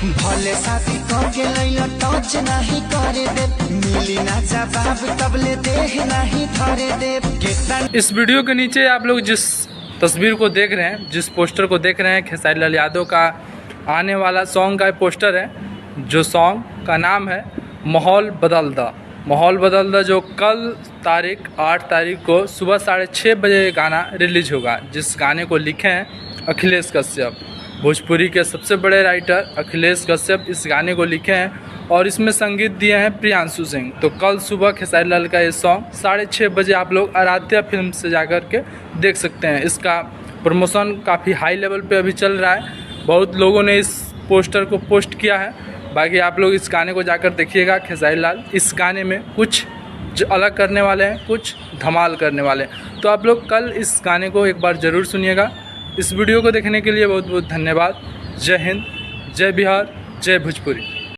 भले शादी करके लैला टच नहीं करे दे, मिली ना जवाब तबले देह नहीं धरे दे। इस वीडियो के नीचे आप लोग जिस तस्वीर को देख रहे हैं, जिस पोस्टर को देख रहे हैं, खेसारी लाल यादव का आने वाला सॉन्ग का पोस्टर है, जो सॉन्ग का नाम है माहौल बदल दा। माहौल बदल दा जो कल तारीख 8 तारीख को सुबह 6:30 बजे गाना रिलीज होगा, जिस गाने को लिखे हैं अखिलेश कश्यप। भोजपुरी के सबसे बड़े राइटर अखिलेश कश्यप इस गाने को लिखे हैं और इसमें संगीत दिए हैं प्रियांशु सिंह। तो कल सुबह खेसारी लाल का ये सॉन्ग 6:30 बजे आप लोग आराध्या फिल्म से जाकर के देख सकते हैं। इसका प्रमोशन काफ़ी हाई लेवल पे अभी चल रहा है, बहुत लोगों ने इस पोस्टर को पोस्ट किया है। बाकी आप लोग इस गाने को जाकर देखिएगा। खेसारी लाल इस गाने में कुछ जो अलग करने वाले हैं, कुछ धमाल करने वाले हैं। तो आप लोग कल इस गाने को एक बार ज़रूर सुनिएगा। इस वीडियो को देखने के लिए बहुत बहुत धन्यवाद। जय हिंद, जय बिहार, जय भोजपुरी।